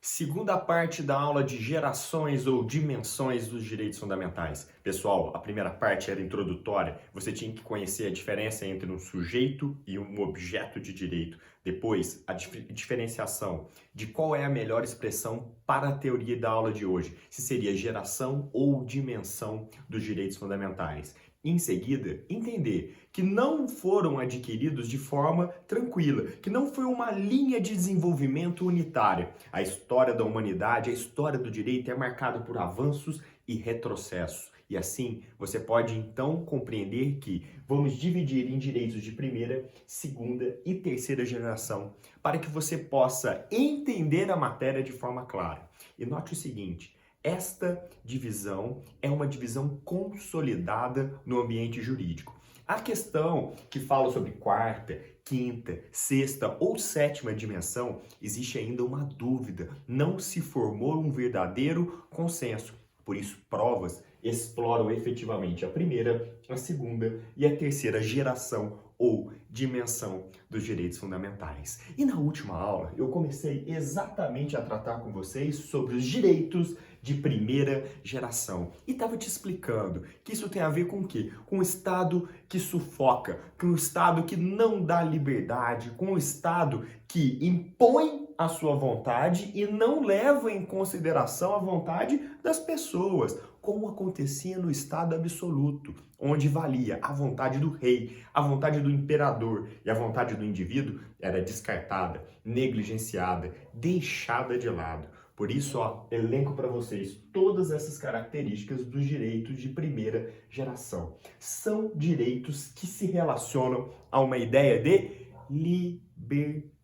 Segunda parte da aula de gerações ou dimensões dos direitos fundamentais. Pessoal, a primeira parte era introdutória, você tinha que conhecer a diferença entre um sujeito e um objeto de direito. Depois, a diferenciação de qual é a melhor expressão para a teoria da aula de hoje, se seria geração ou dimensão dos direitos fundamentais. Em seguida, entender que não foram adquiridos de forma tranquila, que não foi uma linha de desenvolvimento unitária. A história da humanidade, a história do direito é marcada por avanços e retrocessos. E assim, você pode então compreender que vamos dividir em direitos de primeira, segunda e terceira geração, para que você possa entender a matéria de forma clara. E note o seguinte: esta divisão é uma divisão consolidada no ambiente jurídico. A questão que fala sobre quarta, quinta, sexta ou sétima dimensão, existe ainda uma dúvida. Não se formou um verdadeiro consenso. Por isso, provas exploram efetivamente a primeira, a segunda e a terceira geração ou dimensão dos direitos fundamentais. E na última aula, eu comecei exatamente a tratar com vocês sobre os direitos de primeira geração. E estava te explicando que isso tem a ver com o quê? Com o Estado que sufoca, com o Estado que não dá liberdade, com o Estado que impõe a sua vontade e não leva em consideração a vontade das pessoas, como acontecia no Estado absoluto, onde valia a vontade do rei, a vontade do imperador e a vontade do indivíduo era descartada, negligenciada, deixada de lado. Por isso, elenco para vocês todas essas características dos direitos de primeira geração. São direitos que se relacionam a uma ideia de liberdade.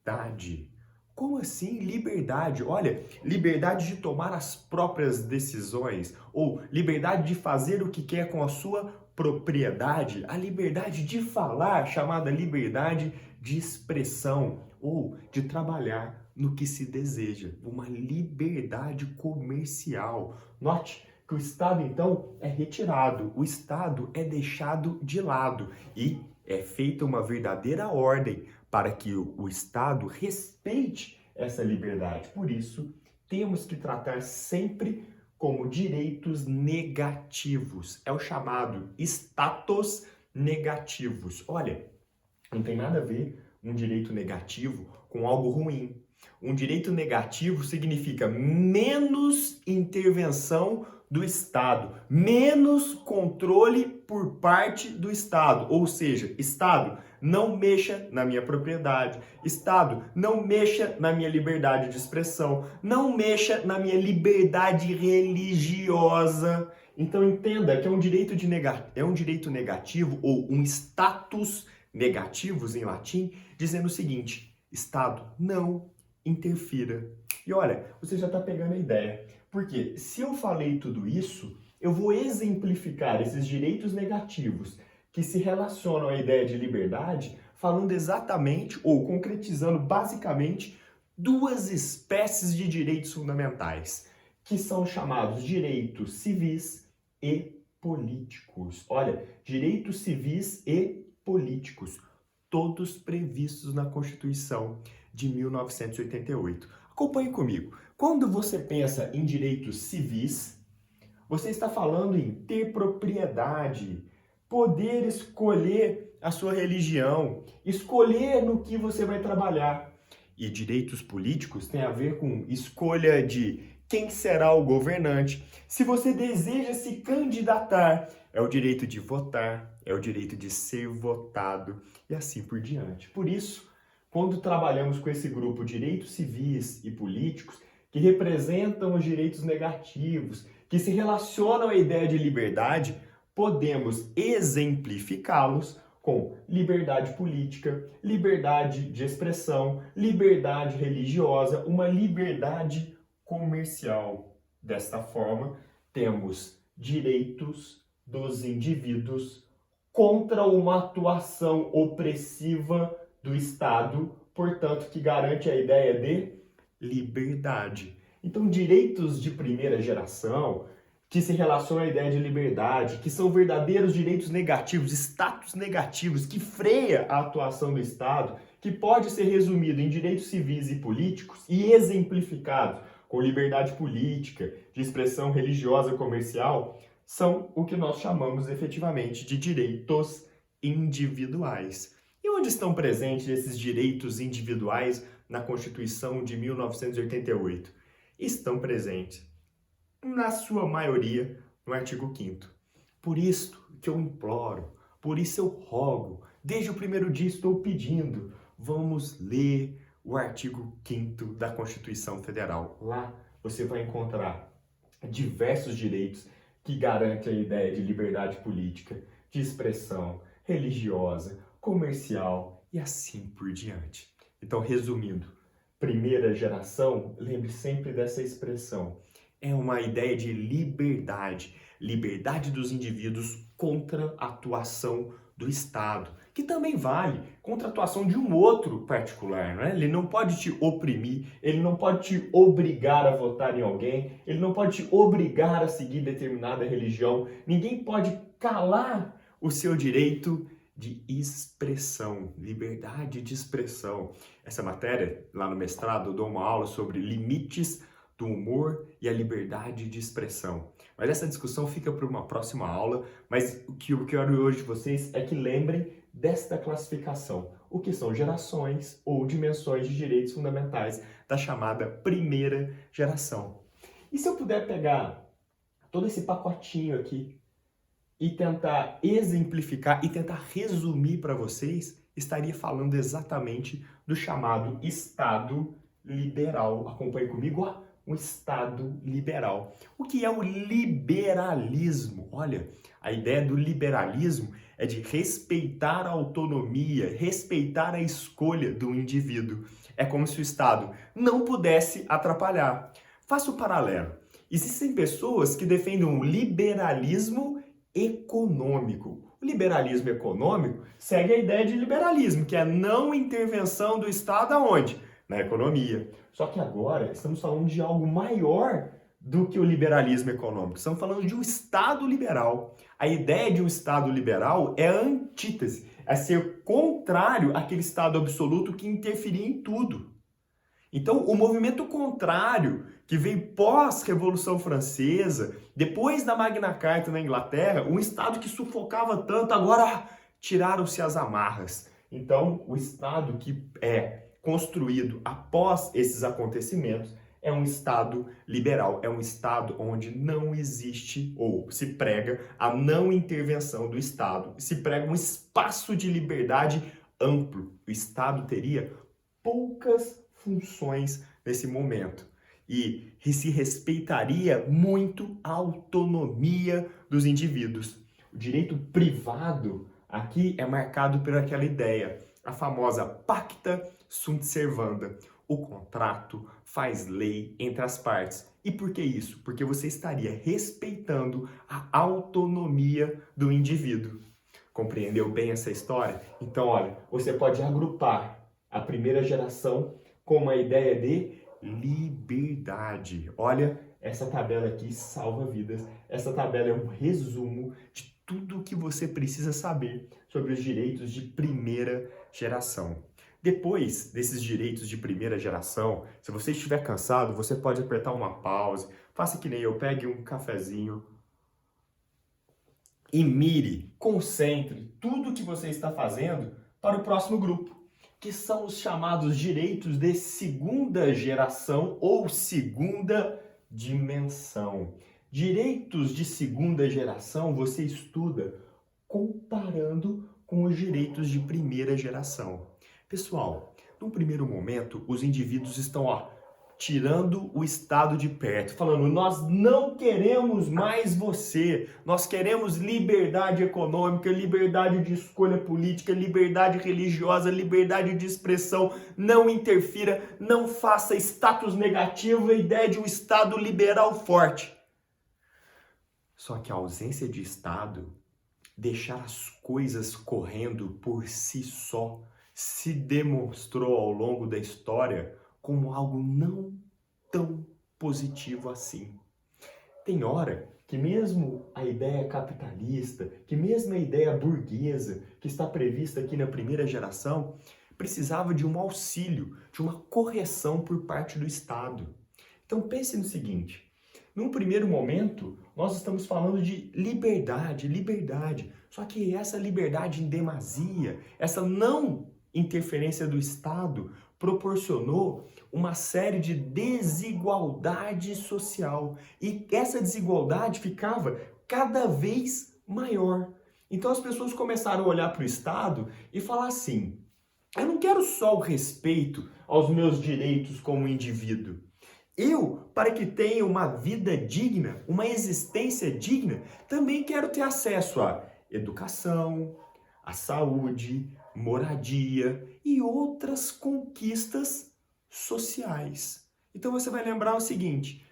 Como assim liberdade? Olha, liberdade de tomar as próprias decisões ou liberdade de fazer o que quer com a sua propriedade, a liberdade de falar, chamada liberdade de expressão ou de trabalhar no que se deseja, uma liberdade comercial. Note que o Estado, então, é retirado, o Estado é deixado de lado e é feita uma verdadeira ordem para que o Estado respeite essa liberdade. Por isso, temos que tratar sempre como direitos negativos. É o chamado status negativos. Olha, não tem nada a ver um direito negativo com algo ruim. Um direito negativo significa menos intervenção do Estado, menos controle por parte do Estado. Ou seja, Estado, não mexa na minha propriedade. Estado, não mexa na minha liberdade de expressão. Não mexa na minha liberdade religiosa. Então entenda que é um direito negativo ou um status negativos em latim, dizendo o seguinte: Estado, não interfira. E olha, você já está pegando a ideia. Porque se eu falei tudo isso, eu vou exemplificar esses direitos negativos que se relacionam à ideia de liberdade, falando exatamente ou concretizando basicamente duas espécies de direitos fundamentais, que são chamados direitos civis e políticos. Olha, direitos civis e políticos, todos previstos na Constituição de 1988. Acompanhe comigo. Quando você pensa em direitos civis, você está falando em ter propriedade, poder escolher a sua religião, escolher no que você vai trabalhar. E direitos políticos têm a ver com escolha de quem será o governante. Se você deseja se candidatar, é o direito de votar, é o direito de ser votado e assim por diante. Por isso, quando trabalhamos com esse grupo direitos civis e políticos, que representam os direitos negativos, que se relacionam à ideia de liberdade, podemos exemplificá-los com liberdade política, liberdade de expressão, liberdade religiosa, uma liberdade comercial. Desta forma, temos direitos dos indivíduos contra uma atuação opressiva do Estado, portanto, que garante a ideia de liberdade. Então, direitos de primeira geração, que se relacionam à ideia de liberdade, que são verdadeiros direitos negativos, status negativos, que freia a atuação do Estado, que pode ser resumido em direitos civis e políticos e exemplificado com liberdade política, de expressão religiosa comercial, são o que nós chamamos efetivamente de direitos individuais. E onde estão presentes esses direitos individuais na Constituição de 1988? Estão presentes, na sua maioria, no artigo 5º. Por isso que eu imploro, por isso eu rogo, desde o primeiro dia estou pedindo, vamos ler o artigo 5º da Constituição Federal. Lá você vai encontrar diversos direitos que garantem a ideia de liberdade política, de expressão, religiosa, comercial e assim por diante. Então, resumindo, primeira geração, lembre sempre dessa expressão. É uma ideia de liberdade, liberdade dos indivíduos contra a atuação do Estado, que também vale contra a atuação de um outro particular, não é? Ele não pode te oprimir, ele não pode te obrigar a votar em alguém, ele não pode te obrigar a seguir determinada religião, ninguém pode calar o seu direito de expressão, liberdade de expressão. Essa matéria, lá no mestrado, eu dou uma aula sobre limites do humor e a liberdade de expressão. Mas essa discussão fica para uma próxima aula, mas o que eu quero hoje de vocês é que lembrem desta classificação, o que são gerações ou dimensões de direitos fundamentais da chamada primeira geração. E se eu puder pegar todo esse pacotinho aqui e tentar exemplificar e tentar resumir para vocês, estaria falando exatamente do chamado Estado liberal. Acompanhe comigo, ó. Um Estado liberal. O que é o liberalismo? Olha, a ideia do liberalismo é de respeitar a autonomia, respeitar a escolha do indivíduo. É como se o Estado não pudesse atrapalhar. Faça o paralelo. Existem pessoas que defendem um liberalismo econômico. O liberalismo econômico segue a ideia de liberalismo, que é a não intervenção do Estado aonde? Na economia. Só que agora estamos falando de algo maior do que o liberalismo econômico. Estamos falando de um Estado liberal. A ideia de um Estado liberal é a antítese, é ser contrário àquele Estado absoluto que interferia em tudo. Então, o movimento contrário, que veio pós-Revolução Francesa, depois da Magna Carta na Inglaterra, um Estado que sufocava tanto, agora tiraram-se as amarras. Então, o Estado que é construído após esses acontecimentos é um Estado liberal, é um Estado onde não existe ou se prega a não intervenção do Estado, se prega um espaço de liberdade amplo. O Estado teria poucas funções nesse momento e se respeitaria muito a autonomia dos indivíduos. O direito privado aqui é marcado por aquela ideia, a famosa pacta sunt servanda. O contrato faz lei entre as partes. E por que isso? Porque você estaria respeitando a autonomia do indivíduo. Compreendeu bem essa história? Então, olha, você pode agrupar a primeira geração com uma ideia de liberdade. Olha, essa tabela aqui salva vidas. Essa tabela é um resumo de tudo o que você precisa saber sobre os direitos de primeira geração. Depois desses direitos de primeira geração, se você estiver cansado, você pode apertar uma pause, faça que nem eu, pegue um cafezinho e mire, concentre tudo o que você está fazendo para o próximo grupo, que são os chamados direitos de segunda geração ou segunda dimensão. Direitos de segunda geração você estuda comparando com os direitos de primeira geração. Pessoal, num primeiro momento, os indivíduos estão tirando o Estado de perto, falando, nós não queremos mais você, nós queremos liberdade econômica, liberdade de escolha política, liberdade religiosa, liberdade de expressão, não interfira, não faça status negativo, a ideia de um Estado liberal forte. Só que a ausência de Estado, deixar as coisas correndo por si só, se demonstrou ao longo da história como algo não tão positivo assim. Tem hora que mesmo a ideia capitalista, que mesmo a ideia burguesa que está prevista aqui na primeira geração, precisava de um auxílio, de uma correção por parte do Estado. Então pense no seguinte, num primeiro momento, nós estamos falando de liberdade, liberdade. Só que essa liberdade em demasia, essa não interferência do Estado, proporcionou uma série de desigualdade social. E essa desigualdade ficava cada vez maior. Então as pessoas começaram a olhar para o Estado e falar assim: eu não quero só o respeito aos meus direitos como indivíduo. Eu, para que tenha uma vida digna, uma existência digna, também quero ter acesso à educação, à saúde, moradia e outras conquistas sociais. Então você vai lembrar o seguinte: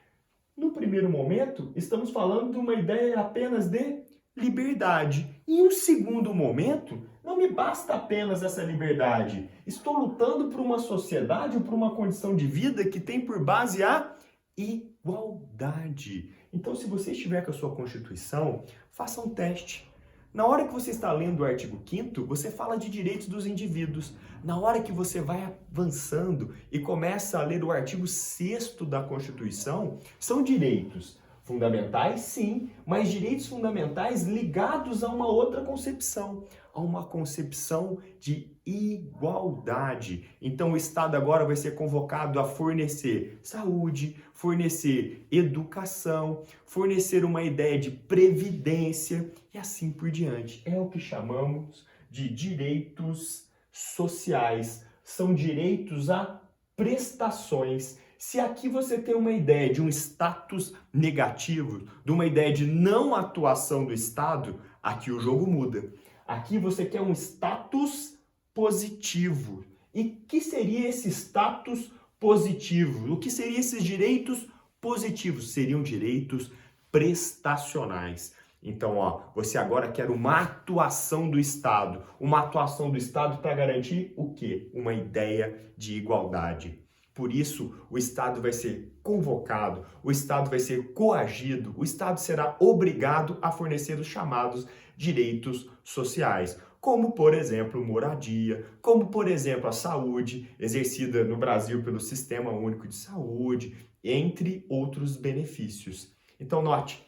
no primeiro momento, estamos falando de uma ideia apenas de liberdade. Em um segundo momento, não me basta apenas essa liberdade. Estou lutando por uma sociedade ou por uma condição de vida que tem por base a igualdade. Então, se você estiver com a sua Constituição, faça um teste. Na hora que você está lendo o artigo 5º, você fala de direitos dos indivíduos. Na hora que você vai avançando e começa a ler o artigo 6º da Constituição, são direitos fundamentais, sim, mas direitos fundamentais ligados a uma outra concepção, a uma concepção de igualdade. Então o Estado agora vai ser convocado a fornecer saúde, fornecer educação, fornecer uma ideia de previdência e assim por diante. É o que chamamos de direitos sociais. São direitos a prestações. Se aqui você tem uma ideia de um status negativo, de uma ideia de não atuação do Estado, aqui o jogo muda. Aqui você quer um status positivo. E que seria esse status positivo? O que seriam esses direitos positivos? Seriam direitos prestacionais. Então, você agora quer uma atuação do Estado. Uma atuação do Estado para garantir o quê? Uma ideia de igualdade. Por isso, o Estado vai ser convocado, o Estado vai ser coagido, o Estado será obrigado a fornecer os chamados direitos sociais, como, por exemplo, moradia, como, por exemplo, a saúde, exercida no Brasil pelo Sistema Único de Saúde, entre outros benefícios. Então, note,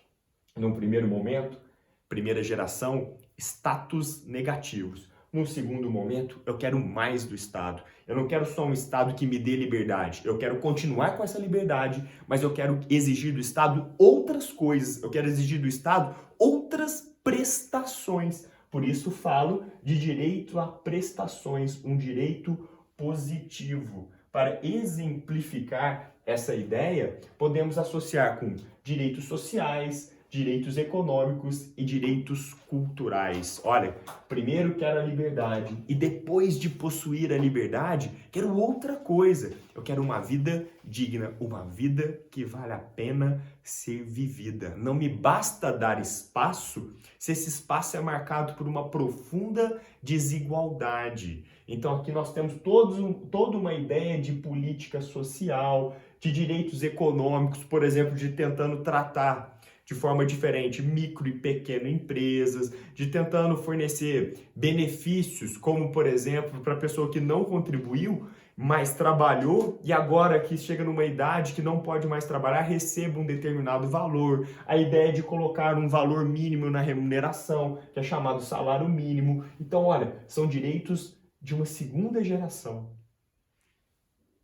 num primeiro momento, primeira geração, status negativos. No segundo momento, eu quero mais do Estado. Eu não quero só um Estado que me dê liberdade. Eu quero continuar com essa liberdade, mas eu quero exigir do Estado outras coisas. Eu quero exigir do Estado outras prestações. Por isso falo de direito a prestações, um direito positivo. Para exemplificar essa ideia, podemos associar com direitos sociais, direitos econômicos e direitos culturais. Olha, primeiro quero a liberdade e depois de possuir a liberdade, quero outra coisa. Eu quero uma vida digna, uma vida que vale a pena ser vivida. Não me basta dar espaço se esse espaço é marcado por uma profunda desigualdade. Então aqui nós temos toda uma ideia de política social, de direitos econômicos, por exemplo, de tentando tratar de forma diferente micro e pequeno empresas, de tentando fornecer benefícios, como por exemplo, para a pessoa que não contribuiu, mas trabalhou e agora que chega numa idade que não pode mais trabalhar, receba um determinado valor. A ideia de colocar um valor mínimo na remuneração, que é chamado salário mínimo. Então, olha, são direitos de uma segunda geração.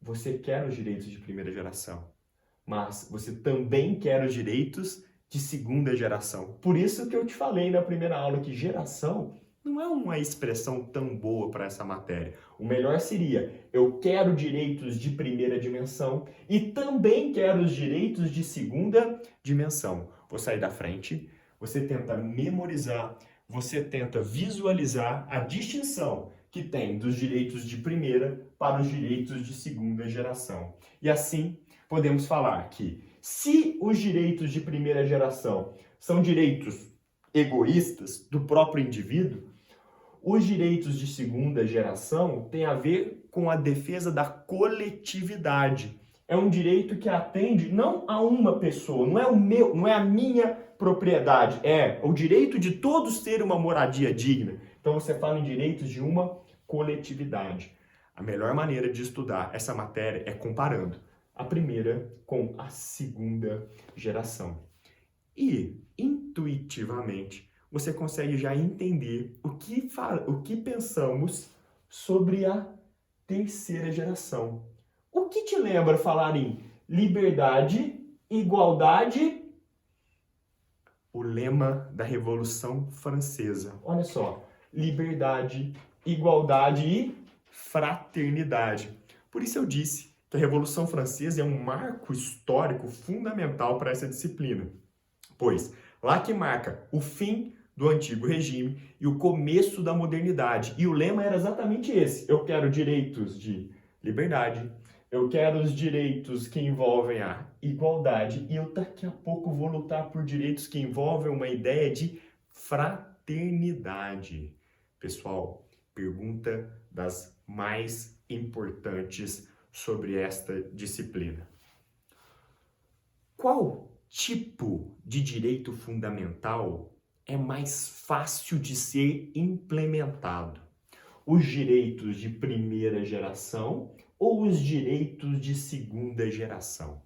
Você quer os direitos de primeira geração, mas você também quer os direitos de segunda geração. Por isso que eu te falei na primeira aula que geração não é uma expressão tão boa para essa matéria. O melhor seria, eu quero direitos de primeira dimensão e também quero os direitos de segunda dimensão. Vou sair da frente, você tenta memorizar, você tenta visualizar a distinção que tem dos direitos de primeira para os direitos de segunda geração. E assim, podemos falar que se os direitos de primeira geração são direitos egoístas do próprio indivíduo, os direitos de segunda geração têm a ver com a defesa da coletividade. É um direito que atende não a uma pessoa, não é a minha propriedade, é o direito de todos ter uma moradia digna. Então você fala em direitos de uma coletividade. A melhor maneira de estudar essa matéria é comparando. a primeira com a segunda geração. E, intuitivamente, você consegue já entender o que pensamos sobre a terceira geração. O que te lembra falar em liberdade, igualdade? O lema da Revolução Francesa. Olha só, liberdade, igualdade e fraternidade. Por isso eu disse que a Revolução Francesa é um marco histórico fundamental para essa disciplina, pois lá que marca o fim do antigo regime e o começo da modernidade. E o lema era exatamente esse: eu quero direitos de liberdade, eu quero os direitos que envolvem a igualdade e eu daqui a pouco vou lutar por direitos que envolvem uma ideia de fraternidade. Pessoal, pergunta das mais importantes sobre esta disciplina. Qual tipo de direito fundamental é mais fácil de ser implementado? Os direitos de primeira geração ou os direitos de segunda geração?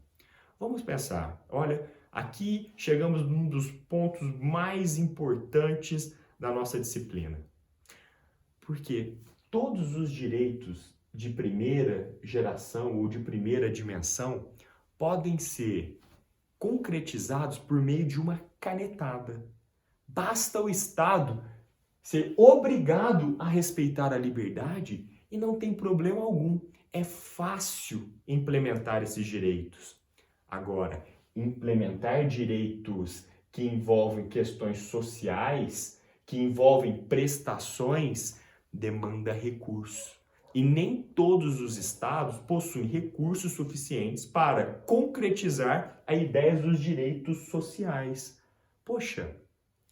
Vamos pensar. Olha, aqui chegamos num dos pontos mais importantes da nossa disciplina. Porque todos os direitos de primeira geração ou de primeira dimensão podem ser concretizados por meio de uma canetada. Basta o Estado ser obrigado a respeitar a liberdade e não tem problema algum. É fácil implementar esses direitos. Agora, implementar direitos que envolvem questões sociais, que envolvem prestações, demanda recurso. E nem todos os estados possuem recursos suficientes para concretizar a ideia dos direitos sociais. Poxa,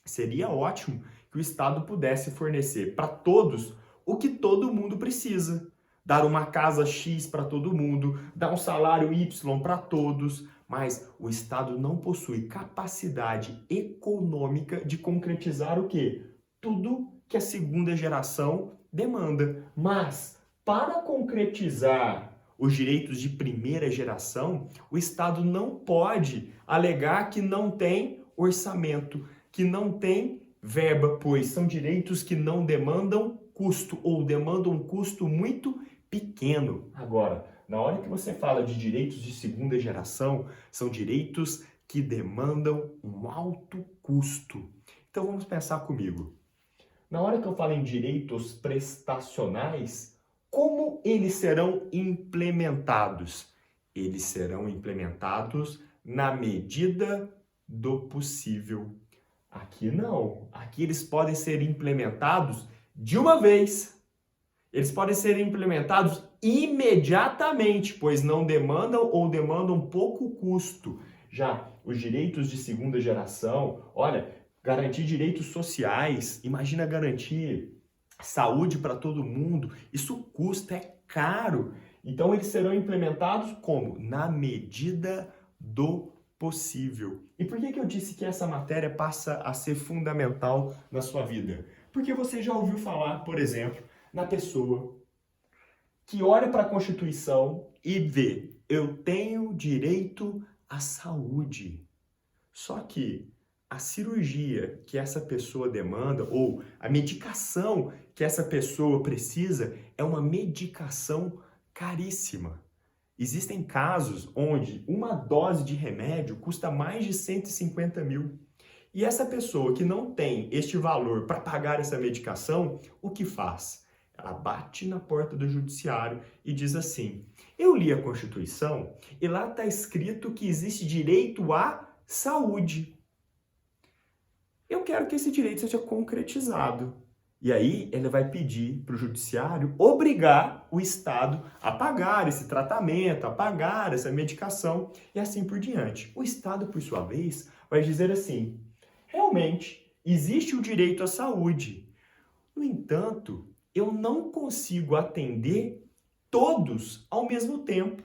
seria ótimo que o Estado pudesse fornecer para todos o que todo mundo precisa. Dar uma casa X para todo mundo, dar um salário Y para todos, mas o Estado não possui capacidade econômica de concretizar o quê? Tudo que a segunda geração demanda. Mas, para concretizar os direitos de primeira geração, o Estado não pode alegar que não tem orçamento, que não tem verba, pois são direitos que não demandam custo ou demandam um custo muito pequeno. Agora, na hora que você fala de direitos de segunda geração, são direitos que demandam um alto custo. Então vamos pensar comigo. Na hora que eu falo em direitos prestacionais, como eles serão implementados? Eles serão implementados na medida do possível. Aqui não. Aqui eles podem ser implementados de uma vez. Eles podem ser implementados imediatamente, pois não demandam ou demandam pouco custo. Já os direitos de segunda geração, olha, garantir direitos sociais, imagina garantir saúde para todo mundo, isso custa, é caro. Então eles serão implementados como? Na medida do possível. E por que eu disse que essa matéria passa a ser fundamental na sua vida? Porque você já ouviu falar, por exemplo, na pessoa que olha para a Constituição e vê, eu tenho direito à saúde. Só que a cirurgia que essa pessoa demanda ou a medicação que essa pessoa precisa é uma medicação caríssima. Existem casos onde uma dose de remédio custa mais de 150 mil. E essa pessoa que não tem este valor para pagar essa medicação, o que faz? Ela bate na porta do judiciário e diz assim, eu li a Constituição e lá está escrito que existe direito à saúde. Eu quero que esse direito seja concretizado. E aí ele vai pedir para o judiciário obrigar o Estado a pagar esse tratamento, a pagar essa medicação e assim por diante. O Estado, por sua vez, vai dizer assim, realmente existe o direito à saúde. No entanto, eu não consigo atender todos ao mesmo tempo.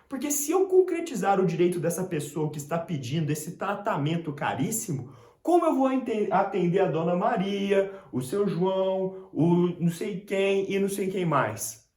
Porque se eu concretizar o direito dessa pessoa que está pedindo esse tratamento caríssimo, como eu vou atender a Dona Maria, o seu João, o não sei quem e não sei quem mais?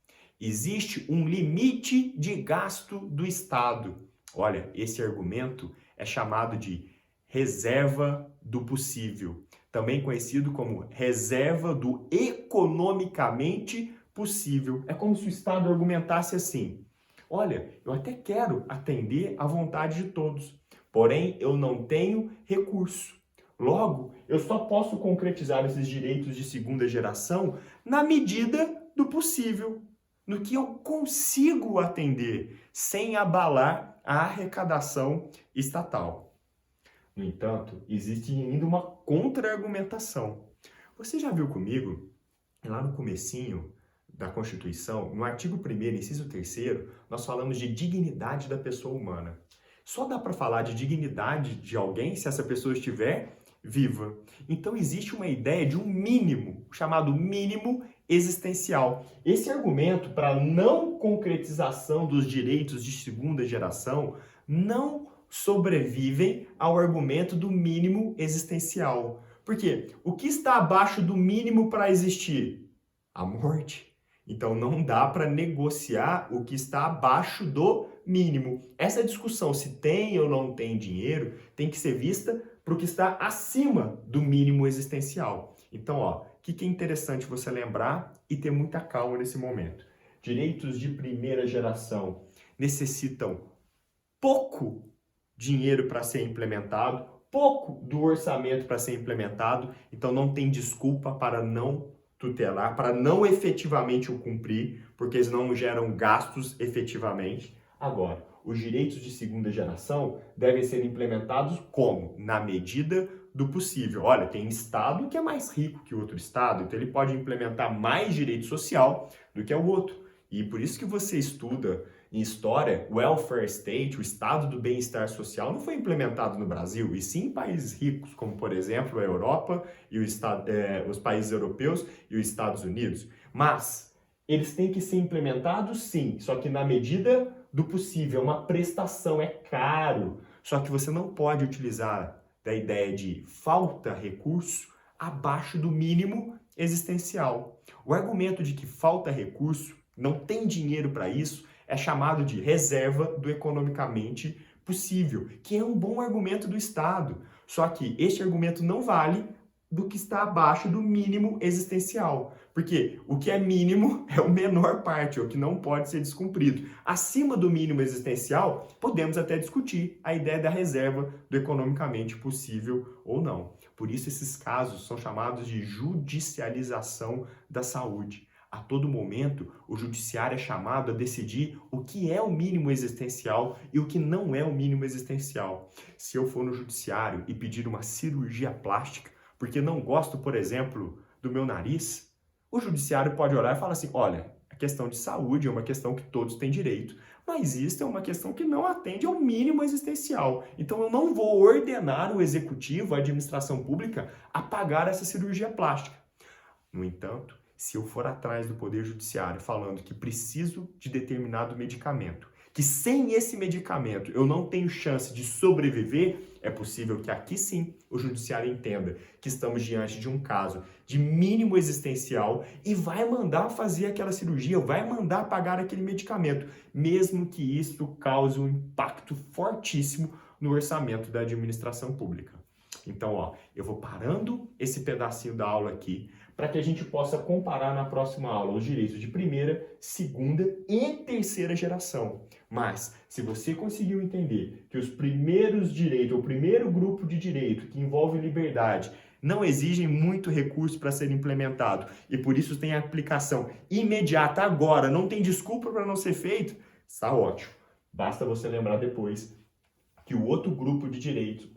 Existe um limite de gasto do Estado. Olha, esse argumento é chamado de reserva do possível, também conhecido como reserva do economicamente possível. É como se o Estado argumentasse assim: olha, eu até quero atender à vontade de todos, porém eu não tenho recurso. Logo, eu só posso concretizar esses direitos de segunda geração na medida do possível, no que eu consigo atender, sem abalar a arrecadação estatal. No entanto, existe ainda uma contra-argumentação. Você já viu comigo, lá no comecinho da Constituição, no artigo 1º, inciso 3º, nós falamos de dignidade da pessoa humana. Só dá para falar de dignidade de alguém se essa pessoa estiver viva. Então existe uma ideia de um mínimo, chamado mínimo existencial. Esse argumento para não concretização dos direitos de segunda geração não sobrevivem ao argumento do mínimo existencial. Por quê? O que está abaixo do mínimo para existir? A morte. Então não dá para negociar o que está abaixo do mínimo. Essa discussão se tem ou não tem dinheiro tem que ser vista para o que está acima do mínimo existencial. Então, o que é interessante você lembrar e ter muita calma nesse momento. Direitos de primeira geração necessitam pouco dinheiro para ser implementado, pouco do orçamento para ser implementado, então não tem desculpa para não tutelar, para não efetivamente o cumprir, porque eles não geram gastos efetivamente. Agora, os direitos de segunda geração devem ser implementados como? Na medida do possível. Olha, tem estado que é mais rico que outro estado, então ele pode implementar mais direito social do que o outro. E por isso que você estuda em história, o welfare state, o estado do bem-estar social, não foi implementado no Brasil, e sim em países ricos, como por exemplo a Europa e os países europeus e os Estados Unidos. Mas eles têm que ser implementados sim, só que na medida do possível, uma prestação, é caro. Só que você não pode utilizar da ideia de falta recurso abaixo do mínimo existencial. O argumento de que falta recurso, não tem dinheiro para isso, é chamado de reserva do economicamente possível, que é um bom argumento do Estado. Só que este argumento não vale do que está abaixo do mínimo existencial. Porque o que é mínimo é o menor parte, é o que não pode ser descumprido. Acima do mínimo existencial, podemos até discutir a ideia da reserva do economicamente possível ou não. Por isso esses casos são chamados de judicialização da saúde. A todo momento, o judiciário é chamado a decidir o que é o mínimo existencial e o que não é o mínimo existencial. Se eu for no judiciário e pedir uma cirurgia plástica, porque não gosto, por exemplo, do meu nariz, o judiciário pode olhar e falar assim, olha, a questão de saúde é uma questão que todos têm direito, mas isso é uma questão que não atende ao mínimo existencial. Então eu não vou ordenar o executivo, a administração pública, a pagar essa cirurgia plástica. No entanto, se eu for atrás do Poder Judiciário falando que preciso de determinado medicamento, que sem esse medicamento eu não tenho chance de sobreviver, é possível que aqui sim o Judiciário entenda que estamos diante de um caso de mínimo existencial e vai mandar fazer aquela cirurgia, vai mandar pagar aquele medicamento, mesmo que isso cause um impacto fortíssimo no orçamento da administração pública. Então, eu vou parando esse pedacinho da aula aqui para que a gente possa comparar na próxima aula os direitos de primeira, segunda e terceira geração. Mas, se você conseguiu entender que os primeiros direitos, o primeiro grupo de direito que envolve liberdade, não exigem muito recurso para ser implementado e por isso tem aplicação imediata agora, não tem desculpa para não ser feito, está ótimo. Basta você lembrar depois que o outro grupo de direitos,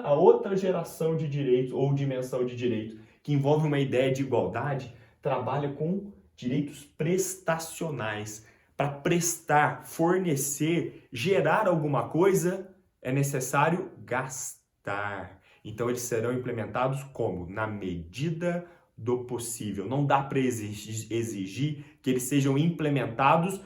a outra geração de direitos ou dimensão de direito que envolve uma ideia de igualdade, trabalha com direitos prestacionais. Para prestar, fornecer, gerar alguma coisa, é necessário gastar. Então eles serão implementados como? Na medida do possível. Não dá para exigir que eles sejam implementados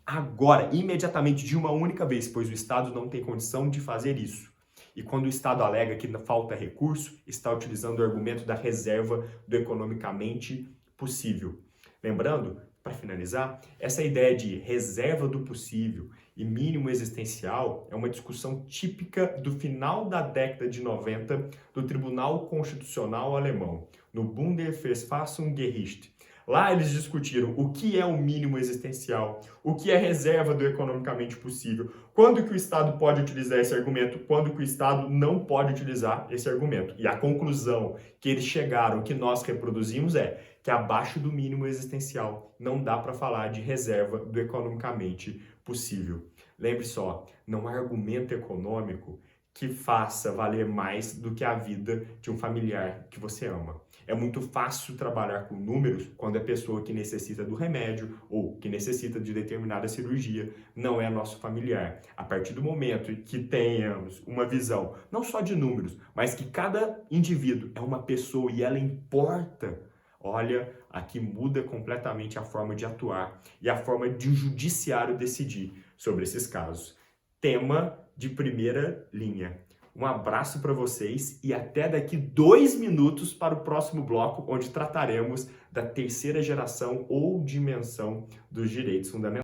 agora, imediatamente, de uma única vez, pois o Estado não tem condição de fazer isso. E quando o Estado alega que falta recurso, está utilizando o argumento da reserva do economicamente possível. Lembrando para finalizar, essa ideia de reserva do possível e mínimo existencial é uma discussão típica do final da década de 90 do Tribunal Constitucional Alemão, no Bundesverfassungsgericht. Lá eles discutiram o que é o mínimo existencial, o que é reserva do economicamente possível, quando que o Estado pode utilizar esse argumento, quando que o Estado não pode utilizar esse argumento. E a conclusão que eles chegaram, que nós reproduzimos é que abaixo do mínimo existencial não dá para falar de reserva do economicamente possível. Lembre só, não há argumento econômico que faça valer mais do que a vida de um familiar que você ama. É muito fácil trabalhar com números quando a pessoa que necessita do remédio ou que necessita de determinada cirurgia não é nosso familiar. A partir do momento que tenhamos uma visão não só de números, mas que cada indivíduo é uma pessoa e ela importa, olha, aqui muda completamente a forma de atuar e a forma de o judiciário decidir sobre esses casos. Tema de primeira linha. Um abraço para vocês e até daqui 2 minutos para o próximo bloco, onde trataremos da terceira geração ou dimensão dos direitos fundamentais.